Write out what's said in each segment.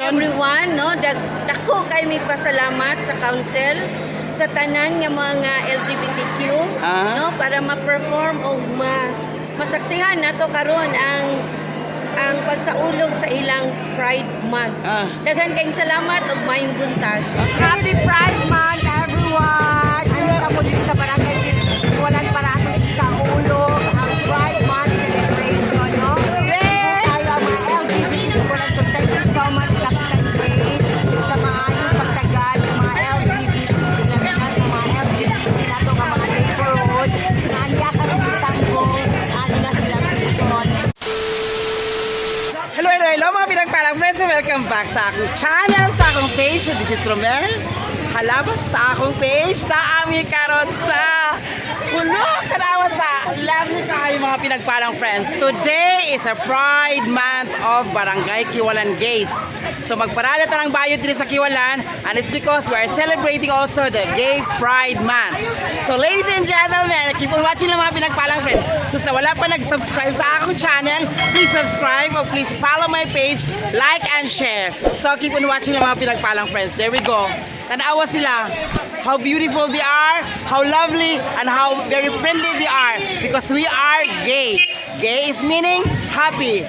everyone, no? Dako kay mi pasalamat sa council sa tanan nga mga LGBTQ, no, para ma-perform o masaksihan nato karon ang pagsaulog sa ilang Pride Month. Daghan kayong salamat ug maayong buntag. Happy Pride Month, everyone! Ano ka po dito sa barangay Kiwalan para atong isaulog ang Pride Month celebration, no? Tayo ang mga LGBT ko lang. So thank you so much, Captain Grace, sa maayong pagtagad ng mga LGBT, labihan sa mga LGBT nato nga mga neighborhood, na aniya ka rin tanggong, ani na celebration. Hello mga pinagpalang friends, welcome back sa akong channel, sa akong page. This is Romel. Halabas sa akong page na ami karon sa pulo kanawa sa lovely kayo mga pinagpalang friends. Today is a Pride Month of Barangay Kiwalan Gays. So magparada ta ng bayot dito sa Kiwalan, and it's because we are celebrating also the Gay Pride Month. So ladies and gentlemen, keep on watching lang mga pinagpalang friends. So sa wala pa nag-subscribe sa akong channel, please subscribe or please follow my page, like and share. So keep on watching lang mga pinagpalang friends. There we go. Tanawa sila. How beautiful they are, how lovely, and how very friendly they are. Because we are gay. Gay is meaning happy.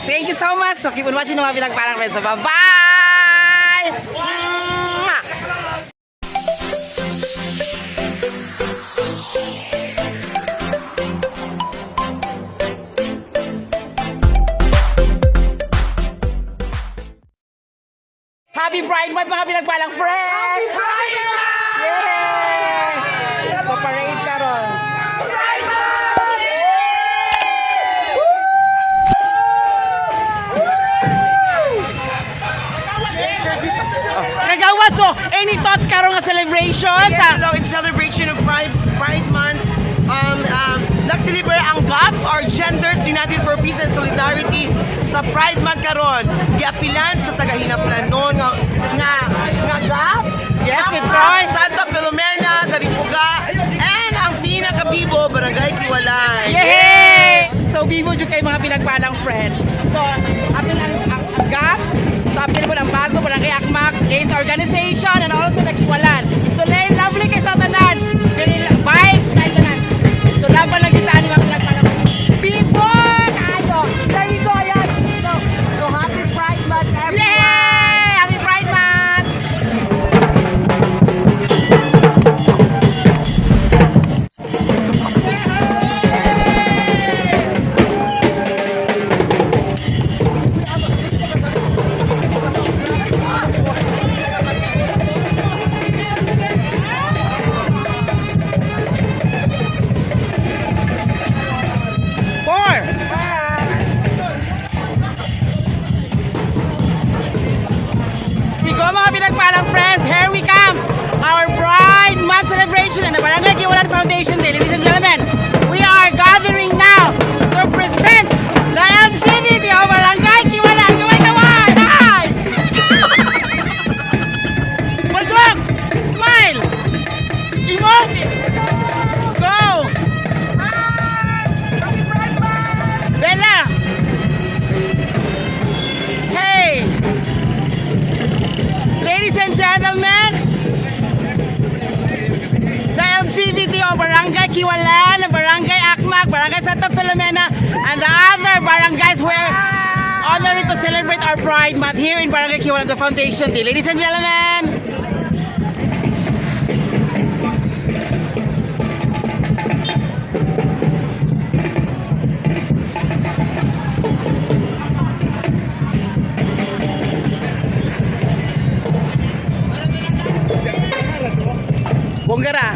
Thank you so much. So keep on watching mga pinagpalang friends. So bye-bye! Happy Pride Month mga pinagpalang friends! Happy Pride Month! Yay! So parade ka ron. Pride Month! Kagawa, so any thoughts ka ron nga celebration? Yes, hello, it's celebration of Pride Month. Nag-celebrate ang GAPS or Genders United for Peace and Solidarity sa Pride Month karon. Giapilan sa tagahinaplanon nga GAPS. Yes, with Troy. Santa Filomena, Daripuga, and ang pinakabibo, Barangay Kiwalan. Yay! So vivo dyan kayo mga pinagpalang friend. So, apil ang GAPS. So, apil mo ng bago, Barangay Akmak, Gays Organization, and also the Kiwalan. So, lovely kayo sa tanan. Very vibes na tanan. So, laban lang kita ni mga pinagpalang friend. Vivo! Kayo! There you go, yan. So happy Pride Month, everyone. Yay! Happy Pride Month! Pinagpalang friends, here we come! Our Pride Month celebration and the Barangay Kiwalan Foundation Day. Ladies and gentlemen, we are gathering now to present the LGBT of Barangay Kiwalan. Kaway-kaway! Hi! Bulldog! Smile! Emote! Go! Happy Pride Month. Bella! Hey! Ladies and gentlemen, the LGBT of Barangay Kiwalan, Barangay Akmak, Barangay Santa Filomena, and the other barangays were honored to celebrate our Pride Month here in Barangay Kiwalan, the Foundation Day. Ladies and gentlemen, Bonggara.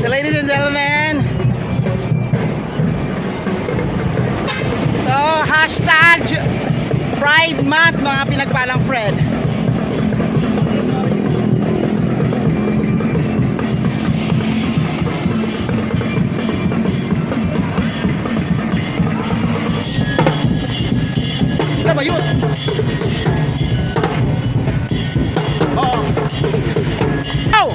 So ladies and gentlemen, so hashtag Pride Month mga pinagpalang friend. Ano ba yun? Oo. Oh!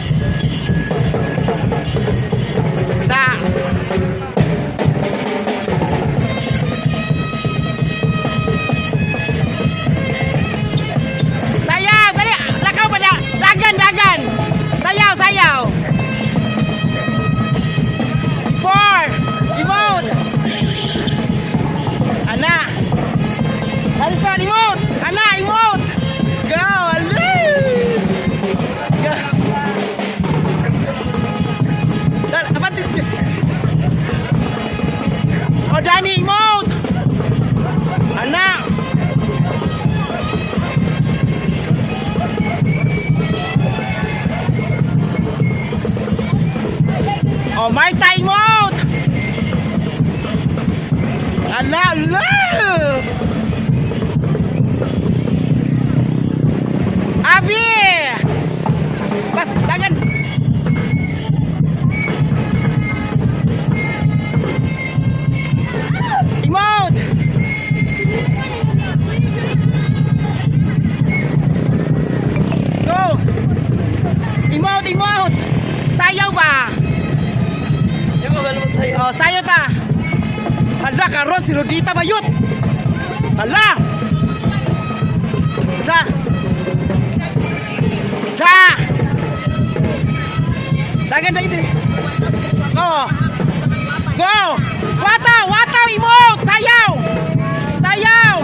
Dali, emote! Ana, emote! Go! Ali! Go! Apa tu? Oh, Dani, emote! Ana! Oh, Marta, emote! Ala, ala! Abi! Pas, tangan! Emote! Go! Emote, emote! Sayaw ba? Oh, sayo ta. Hala, karon si Rodita Bayot. Hala. Ta. Ta. Dagan na ito. Oh. Go. Wata, wata, emote. Sayaw. Sayaw.